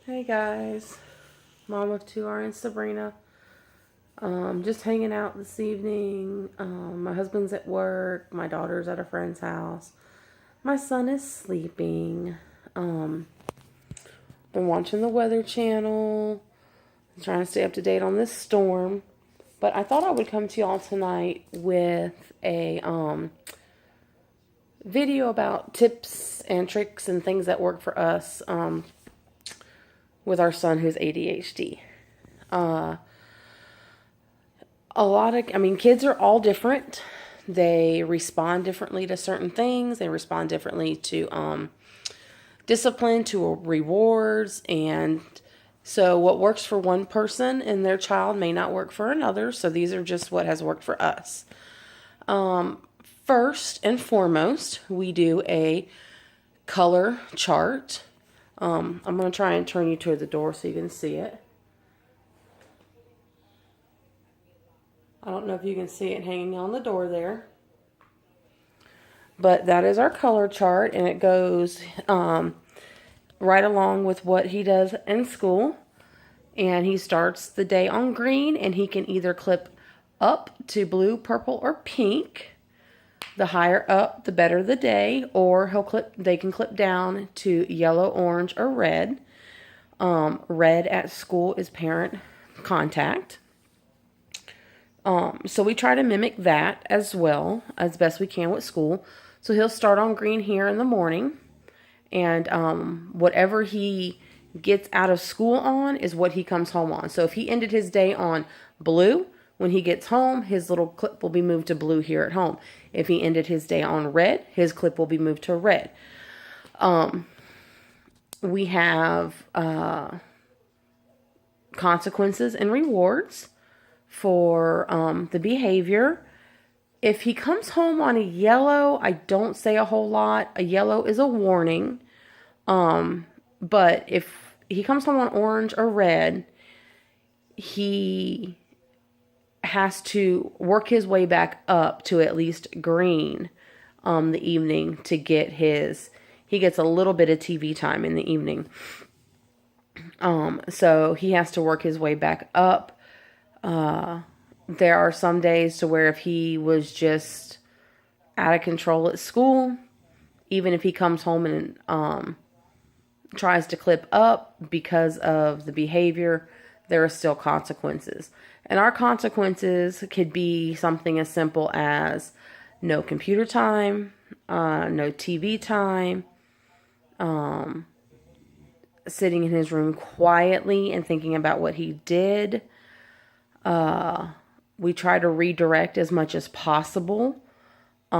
Hey guys, Mom of Two R and Sabrina. Just hanging out this evening. My husband's at work. My daughter's at a friend's house. My son is sleeping. Been watching the Weather Channel. Trying to stay up to date on this storm. But I thought I would come to y'all tonight with a video about tips and tricks and things that work for us with our son who's ADHD. Kids are all different. They respond differently to certain things. They respond differently to discipline, to rewards. And so what works for one person and their child may not work for another. So these are just what has worked for us. First and foremost, we do a color chart. I'm going to try and turn you to the door so you can see it. I don't know if you can see it hanging on the door there. But that is our color chart, and it goes right along with what he does in school. And he starts the day on green, and he can either clip up to blue, purple, or pink. The higher up, the better the day, or they can clip down to yellow, orange, or red. Red at school is parent contact. So we try to mimic that as well as best we can with school. So he'll start on green here in the morning, and whatever he gets out of school on is what he comes home on. So if he ended his day on blue, when he gets home, his little clip will be moved to blue here at home. If he ended his day on red, his clip will be moved to red. We have consequences and rewards for the behavior. If he comes home on a yellow, I don't say a whole lot. A yellow is a warning. But if he comes home on orange or red, he has to work his way back up to at least green the evening to get he gets a little bit of TV time in the evening. So he has to work his way back up. There are some days to where if he was just out of control at school, even if he comes home and tries to clip up because of the behavior, there are still consequences. And our consequences could be something as simple as no computer time, no TV time, sitting in his room quietly and thinking about what he did. We try to redirect as much as possible. We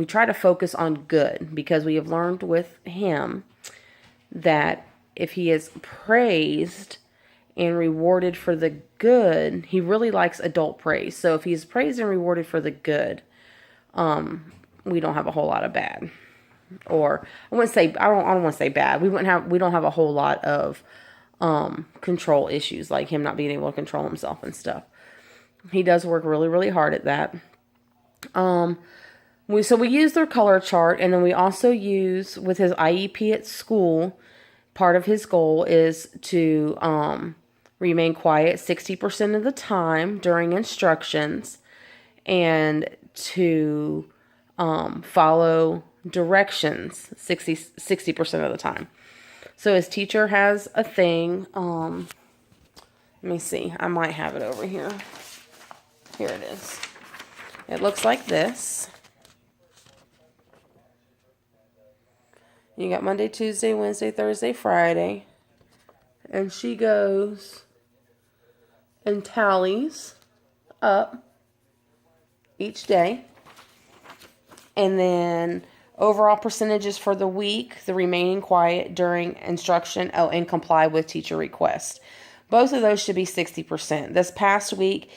try to focus on good, because we have learned with him that if he is praised and rewarded for the good, he really likes adult praise. So if he's praised and rewarded for the good, we don't have a whole lot of bad. Or I don't want to say bad. We don't have a whole lot of control issues, like him not being able to control himself and stuff. He does work really, really hard at that. We use their color chart, and then we also use with his IEP at school. Part of his goal is to remain quiet 60% of the time during instructions, and to follow directions 60% of the time. So his teacher has a thing. Let me see. I might have it over here. Here it is. It looks like this. You got Monday, Tuesday, Wednesday, Thursday, Friday. And she goes and tallies up each day. And then overall percentages for the week, the remaining quiet during instruction, and comply with teacher requests. Both of those should be 60%. This past week,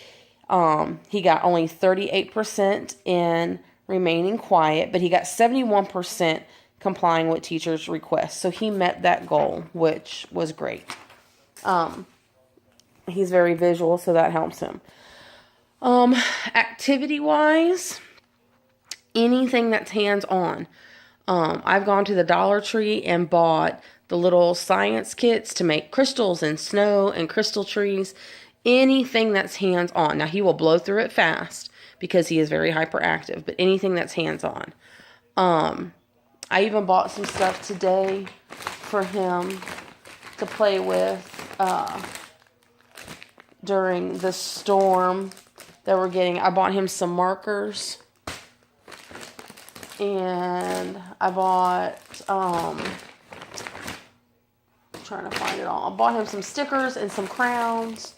he got only 38% in remaining quiet, but he got 71% complying with teachers' requests. So he met that goal, which was great. He's very visual, so that helps him. Activity-wise, anything that's hands-on. I've gone to the Dollar Tree and bought the little science kits to make crystals and snow and crystal trees. Anything that's hands-on. Now, he will blow through it fast because he is very hyperactive, but anything that's hands-on. I even bought some stuff today for him to play with during the storm that we're getting. I bought him some markers, and I bought I'm trying to find it all. I bought him some stickers and some crowns,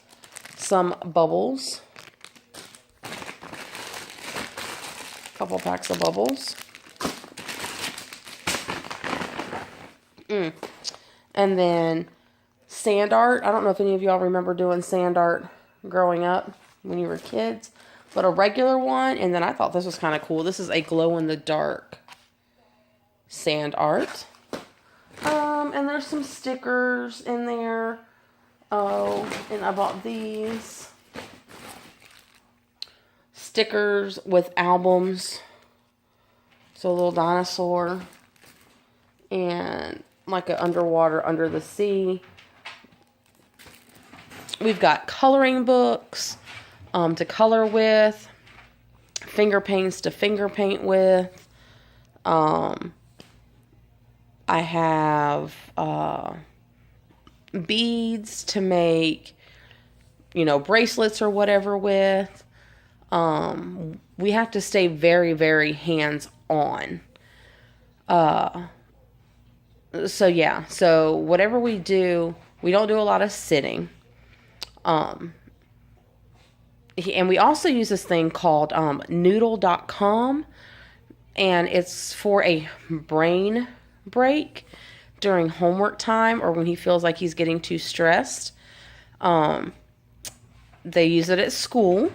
some bubbles, a couple packs of bubbles, and then sand art. I don't know if any of y'all remember doing sand art growing up when you were kids, but a regular one. And then I thought this was kind of cool. This is a glow-in-the-dark sand art. And there's some stickers in there. Oh, and I bought these stickers with albums. So a little dinosaur and like an underwater, under the sea. We've got coloring books to color with, finger paints to finger paint with. I have beads to make, bracelets or whatever with. We have to stay very, very hands-on. So whatever we do, we don't do a lot of sitting. And we also use this thing called noodle.com, and it's for a brain break during homework time or when he feels like he's getting too stressed. They use it at school,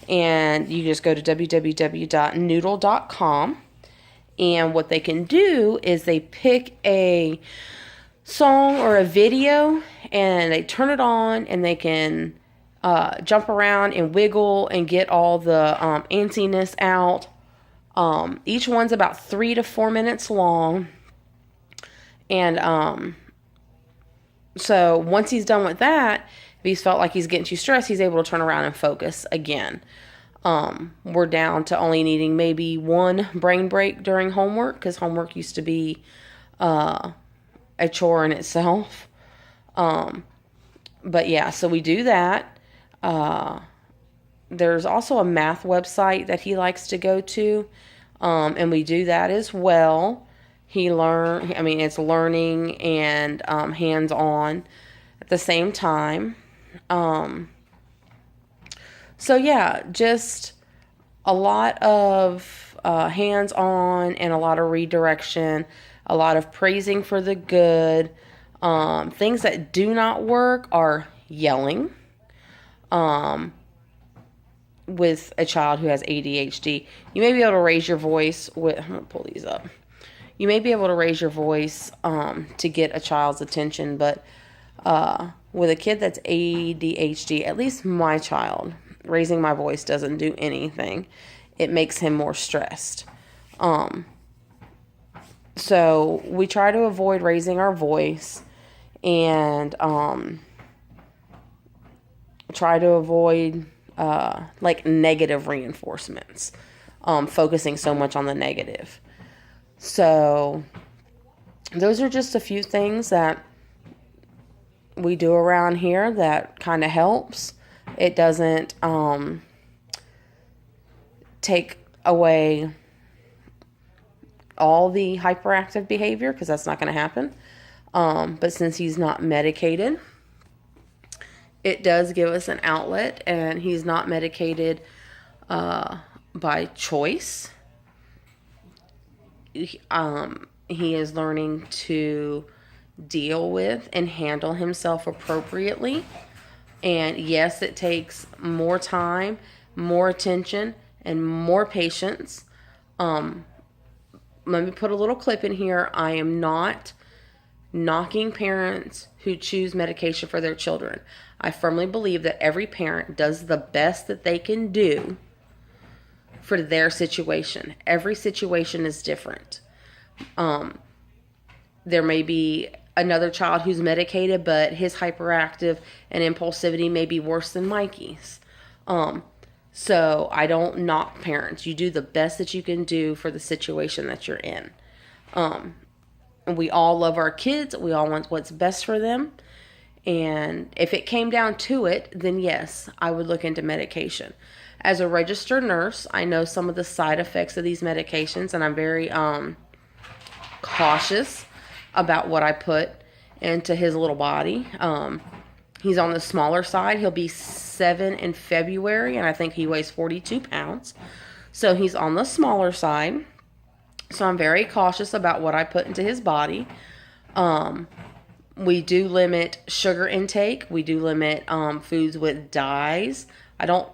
and you just go to www.noodle.com, and what they can do is they pick a song or a video and they turn it on, and they can jump around and wiggle and get all the antsiness out. Each one's about 3 to 4 minutes long. And so once he's done with that, if he's felt like he's getting too stressed, he's able to turn around and focus again. We're down to only needing maybe one brain break during homework, because homework used to be a chore in itself. But yeah, so we do that. There's also a math website that he likes to go to, and we do that as well. It's learning and hands-on at the same time. So yeah, just a lot of hands-on and a lot of redirection, a lot of praising for the good. Things that do not work are yelling. With a child who has ADHD, you may be able to raise your voice with, I'm going to pull these up. You may be able to raise your voice to get a child's attention, but with a kid that's ADHD, at least my child, raising my voice doesn't do anything. It makes him more stressed. So we try to avoid raising our voice, and try to avoid negative reinforcements, focusing so much on the negative. So those are just a few things that we do around here that kind of helps. It doesn't take away all the hyperactive behavior, because that's not going to happen. But since he's not medicated, it does give us an outlet, and he's not medicated by choice. He is learning to deal with and handle himself appropriately. And yes, it takes more time, more attention, and more patience. Let me put a little clip in here. I am not knocking parents who choose medication for their children. I firmly believe that every parent does the best that they can do for their situation. Every situation is different. There may be another child who's medicated, but his hyperactive and impulsivity may be worse than Mikey's. So I don't knock parents. You do the best that you can do for the situation that you're in. We all love our kids. We all want what's best for them. And if it came down to it, then yes, I would look into medication. As a registered nurse, I know some of the side effects of these medications, and I'm very cautious about what I put into his little body. He's on the smaller side. He'll be 7 in February, and I think he weighs 42 pounds. So he's on the smaller side. So I'm very cautious about what I put into his body. We do limit sugar intake. We do limit foods with dyes. I don't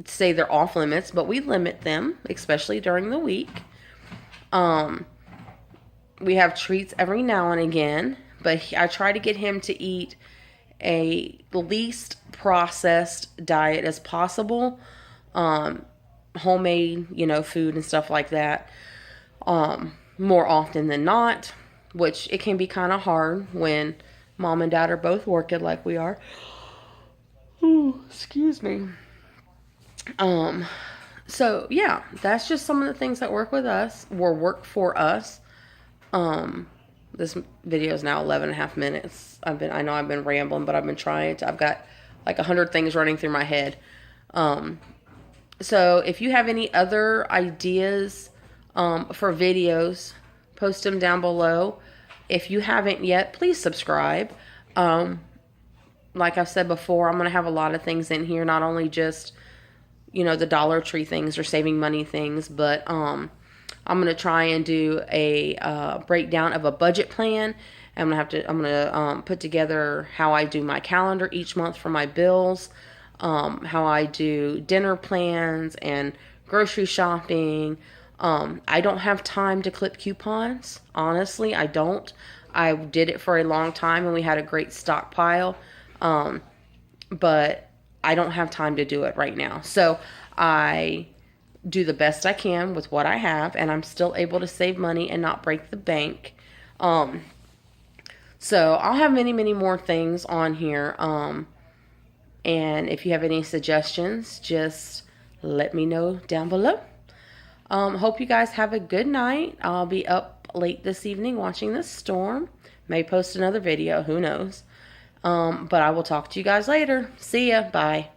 say they're off limits, but we limit them, especially during the week. We have treats every now and again, but I try to get him to eat a least processed diet as possible. Homemade, food and stuff like that. More often than not, which it can be kind of hard when mom and dad are both working like we are. Ooh, excuse me. So yeah, that's just some of the things that work with us, or work for us. This video is now 11 and a half minutes. I know I've been rambling, but I've been trying to, I've got like 100 things running through my head. So if you have any other ideas, for videos, post them down below. If you haven't yet, please subscribe. Like I've said before, I'm going to have a lot of things in here, not only just, the Dollar Tree things or saving money things, but I'm going to try and do a breakdown of a budget plan. I'm going to put together how I do my calendar each month for my bills, how I do dinner plans and grocery shopping. I don't have time to clip coupons. Honestly, I don't. I did it for a long time and we had a great stockpile. But I don't have time to do it right now. So I do the best I can with what I have, and I'm still able to save money and not break the bank. So I'll have many, many more things on here. And if you have any suggestions, just let me know down below. Hope you guys have a good night. I'll be up late this evening watching this storm. May post another video, who knows. But I will talk to you guys later. See ya. Bye.